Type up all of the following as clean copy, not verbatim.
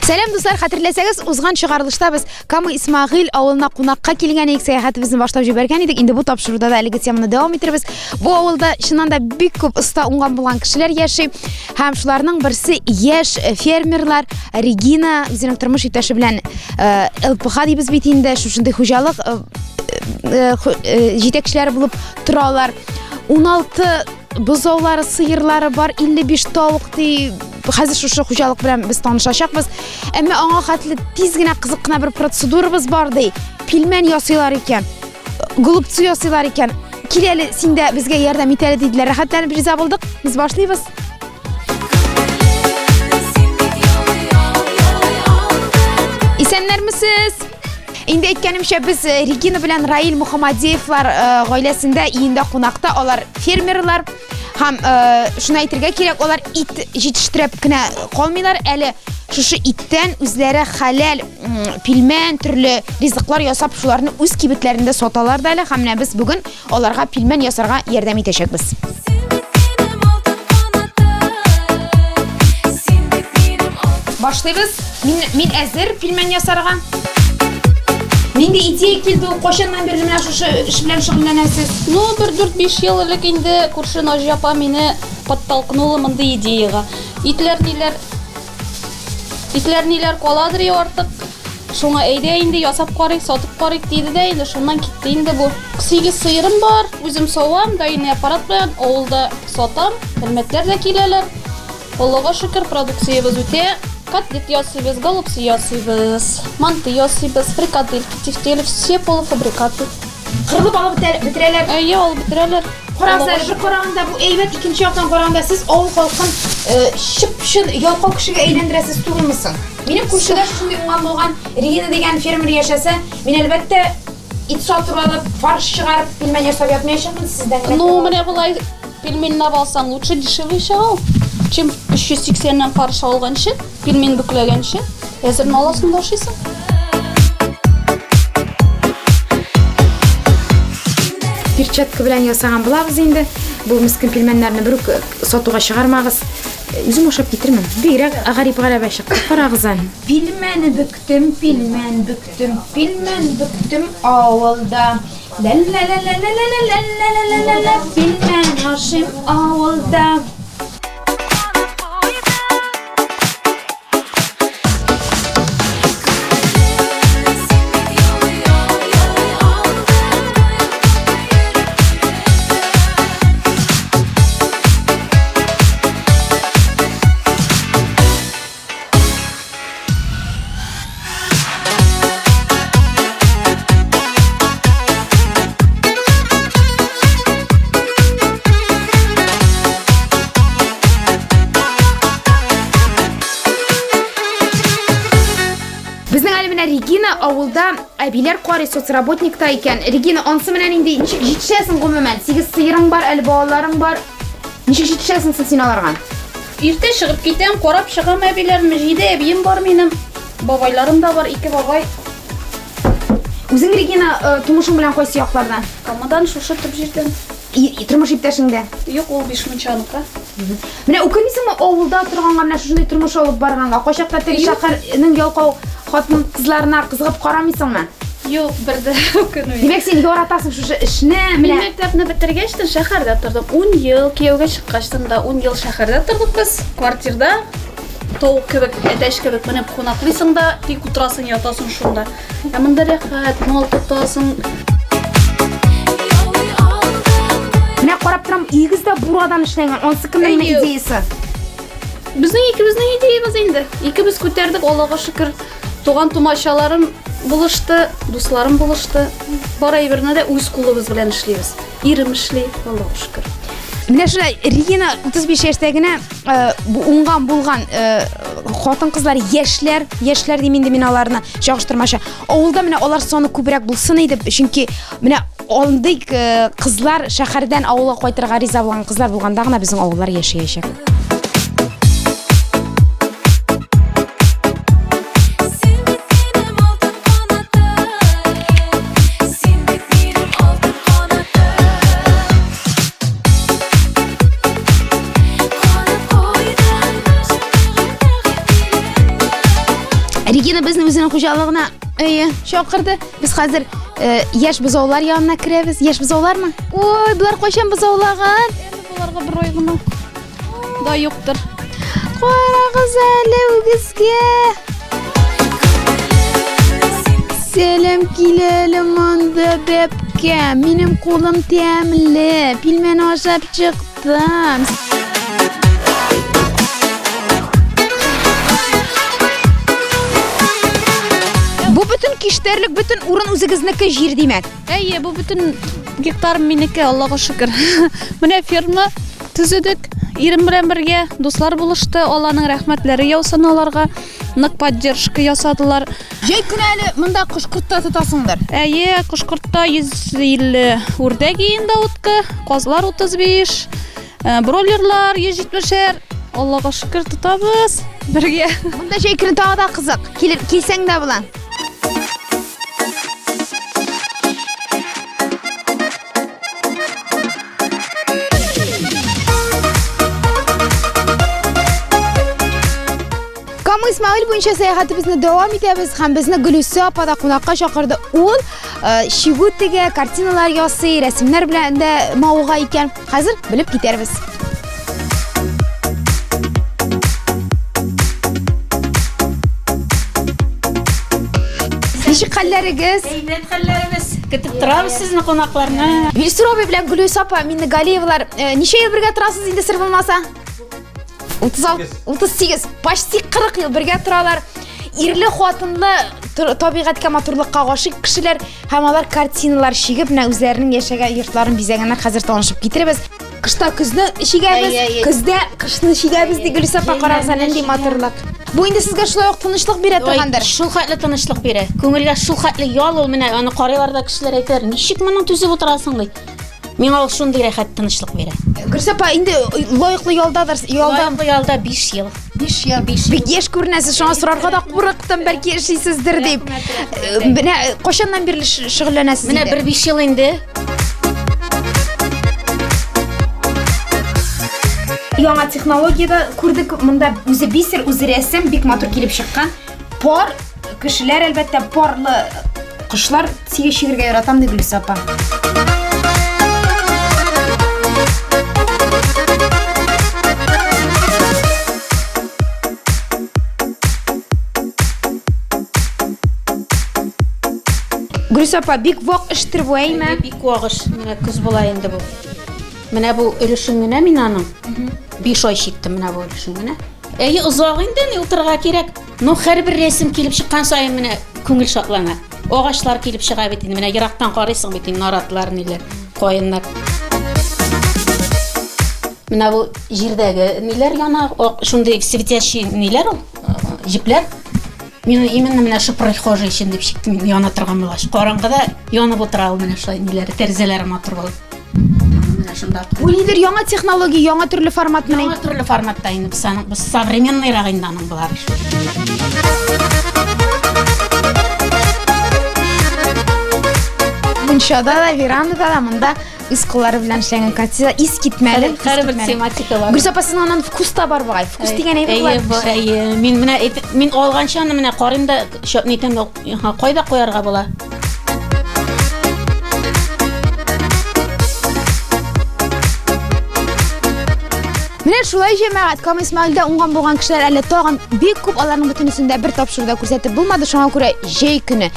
Сәлем дуслар, хәтерләсәгез, узган чыгарылышта без Камы Исмагыйль авылына кунакка килгән идек, сәяхәтебезне башлап җибәргән идек. Инде бу тапшыруда да әлеге теманы дәвам иттербез. Бу авылда чыннан да бик күп оста уңган булган кешеләр яши. Һәм шуларның берсе яшь фермерлар Регина үзенең тормыш иптәше белән ЛПХ дибез бит инде, шушындый хуҗалык җитәкчеләре булып торалар. 16 бозаулары, сыерлары бар, 55 тавык ди. Хәзер шушы хуҗалык белән без танышачакбыз. Әмма аңа хәтле тиз генә кызык кына бер процедурабыз бар ди. Пилмән ясыйлар икән. Голубцы ясыйлар икән. Кил әле, син дә безгә ярдәм ит әле диделәр. Рәхәтләнеп риза булдык. Без башлыйбыз. Исәннәрмесез? Инде әйткәнемчә, без Регина белән Раил Мөхәммәдиевлар гаиләсендә өендә кунакта, алар фермерлар. Һәм шуны әйтергә кирәк, алар ит җитештереп кенә калмыйлар, әле шушы иттән үзләре хәләл пилмән төрле ризыклар ясап шуларны үз кибетләрендә саталар да әле. Һәм без бүген аларга пилмән ясарга ярдәм итәчәкбез. Башлыйбыз. Мин әзер пилмән ясарга. Нинди идея килде, кашаннан бирле менә шушы эш белән шөгыльләнәсез? Ну, 4-5 ел элек инде күрше Наҗи апа мине подтолкнула мондый идеяга. Итләр ниләр каладыр артык. Шуңа әйдә инде ясап карыйк, сатып карыйк диде дә инде шуннан китте инде бу. 8 сыерым бар, үзем савам, даими аппарат белән авылда сатам, хезмәтләр дә киләләр. Аллага шөкер, продукциябыз үтә. Котлет ясыйбыз, голубцы ясыйбыз, манты ясыйбыз, фрикадельки, тефтели, все полуфабрикаты. Кырылып алып бетерәләр. Әйе, алып бетерәләр. Карагыз, бу караганда бу әйбәт, икенче яктан караганда сез авыл халкын чып-чын ялкау кешегә әйләндерәсез түгелмесең? Минем күршедә шундый уңган булган Регина дигән фермер яшәсә, мин әлбәттә ит сатып алып, фарш чыгарып, пилмән ясап ятмаячакмын сездән. Ну, менә булай пельменьне алсаң, лучше дешевле чыга. Чем 380-нән фарш алганчы, пельмен бүкләгәнче, әзерне аласың да ашыйсың. Перчатка белән ясаган булабыз инде. Бу мискин пельменнәрне бер үк сатуга чыгармагыз. Үзем ашап китермен. Бигрәк гарип гарәбә чыкты. Карагыз аны. Пельмен бүктем, авылда. Ла-ла-ла-ла-ла-ла-ла-ла-ла-ла-ла-ла, пельмен ашыйм авылда. Регина авылда әбиләр карый соцработникта икән. Регина, ансы менән инде җитешәсең гомумән. 8 сыерың бар, әле балаларың бар. Ничек җитешәсең син аларга? Иртә чыгып китәм, карап чыгам әбиләрне, җиде әбием бар минем. Бабайларым да бар, 2 бабай. Үзең Регина тумышың белән кайсы яклардан? Камадан шушы төп җирдән. Тормыш иптәшеңдә? Юк, ул Бишмунчанка. Менә үкенисеңме авылда торганга менә шушындый тормыш алып барганга? Кайчакта теге шәһәрнең ялкау хатын кызларына кызгып карамыйсыңмы? Юк, бердә үкенмим. Димәк, син яратасың шушы эшне, менә мәктәпне бетергәч тә шәһәрдә тордым. 10 ел, кияүгә чыккачтан да 10 ел шәһәрдә тордык без. Квартирада тавык кебек, әтәч кебек менеп кунаклыйсың да, тик утырасың, ятасың шунда. Ә монда рәхәт, мал тотасың. Менә карап торам, игездә бурадан эшләнгән. Ансы кемнең идеясе? Безнең икебезнең идеябыз инде. Икебез күтәрдек, Аллага шөкер. Туган тумачаларым булышты, дусларым булышты. Бар әйберне дә үз кулыбыз белән эшлибез. Ирем эшли, Аллага шөкер. Менә шулай Регина 35 яшьтә генә бу уңган булган хатын-кызлар, яшьләр дим инде мин аларны чагыштырмача. Авылда менә алар саны күбрәк булсын иде, чөнки менә андый кызлар шәһәрдән авылга кайтырга риза булган кызлар булганда гына безнең авыллар яшәячәк. Regina bizning o'zining xo'jaligina chaqirdi. Biz hozir yosh buzovlar yoniga kiramiz. Yosh buzovlarmi? Voy, bular qo'shan buzovlagan. Endi bularga bir o'yg'ini da yo'qdir. Qora qizali o'gizga. Selam kilelim onda bebke. Mening qo'lim ta'minli. Pilmen oshab chiqdim. Bu bütün kişilerlik bütün urun o'zingizniki yer demak. Bu bütün gektar meniki, Allohga shukr. Mana firma tuzidik. Erim bilan birga do'stlar bo'lishdi. Allohning rahmatlari yog'sin ularga. Ник поддержка ясадылар. Jey kunali bunda qushqurtda tutasыңдар. Qushqurtda 150 o'rdak yeyinda o'tqi, qozlar 35, broilerlar 170'er. Allohga shukr tutamiz birga. Bunda jey kuni tog'da qiziq. Kelsangda bilan. İsmail bo'yicha sayohatimizni davom etamiz. Ham bizni Gulisa opada qonaqqa chaqirdi. U Shigutiga kartinalar yozsa, rasmlar bilan da mavzuga ekan. Hozir bilib ketarmiz. Nişi qallaringiz? Eynet qallarimiz. Ketib turamiz sizni qo'noqlarni. Vilsurobi bilan Gulisa opa, Minni Galiyevlar necha yil birga turasiz endi sir bo'lmasa? 38, почти 40 yil birga turalar. Irli xotinli tabiatga motorlikqa g'oshiq kishilar hamalar kartinalar shigib, o'zlarining yashagan yurtlarini bezaganlar hozir tanishib ketiramiz. Qishda kuzni ishigamiz, kuzda qishni ishigamiz deb Gulisa opa qararsan endi motorlik. Bu endi sizga shunday tinchlik beradi turgandir. Shul xatli tinchlik beradi. Ko'ngilga shul xatli yo'l ol mana uni qorilarda kishilar aytar, "Nishik meni tuzib o'tirasың" deydi. Menga shunday rahat tinchlik beradi. Gulisa opa endi loyiqli yo'ldadir, yo'lda 5 yil. 5 yil. Bek yaş ko'rinasiz, shuna so'rarga da qo'rqdim, balki ishlaysizdir deb. Mana qachondan beri shug'ullanasiz? Mana 1-5 yil endi. Yangi texnologiyada ko'rdik, bunda o'zi bisir, o'zi rasm, bek motor kelib chiqqan. Por kishilar albatta porli qushlar sigirga yaratam deb Gulisa opa. Gulisa opa, bek voq ishtir bo'ymi? Bek voq ish. Mana kuz bo'la endi bu. Mana bu ulushingni menaning. 5 oy chekdim mana bu ulushingni. Uzoq endi o'tirga kerak. Har bir rasm kelib chiqqan sayin mana ko'ngil shodlanadi. Og'achlar kelib chiqa betdi. Mana yiroqdan qaraysiz betdi, naratlar nelar, qo'yinlar. Mana bu yerdagi nelar yana shunday svetящий nelar ol, jiplar. Meni именно mana shu прихожий için deb chekdim, yana turgan bo'lash. Qorong'ida yonib o'tira olmana shu nelar, terzalarim o'tirib olib. Mana shunday. Bu nedir? Yangi texnologiya, yangi turli format bilan. Yangi turli formatda endi biz современный rag'indaning bular. Inshaalloh verandada menda o'z qo'llari bilan ishlangan kartina is ketmaydi. Har bir tematika bor. Gulisa opa, sizning vkusda bor bo'g'ay. Vkus degan nima bo'ladi? Men olgancha mana qorinda shu netan qo'yda qo'yarga bo'ladi. Mana shulay jamoat Ismailda ungan bo'lgan kishilar alla tog'an bek ko'p ularning butunisida bir topshiriqda ko'rsatib bo'lmadi. Shunga ko'ra jey kuni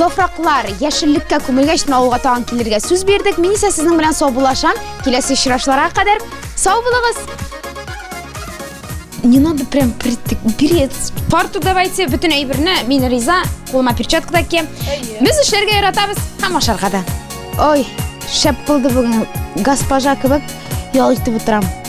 yo'froqlar, yashillikka ko'milgan ovga tog'an kelirga so'z berdik. Men esa sizning bilan sog' bo'lasham. Kelasi uchrashuvlarga qadar sog' bo'ling'iz. Не надо прям перед парту давайте bütün aybirini men riza qo'lma перчаткадagi biz ishlarga yaratamiz hamma sharqada. Oy, shap bo'ldi bugun. Госпожа kibib yolitib o'tiraman.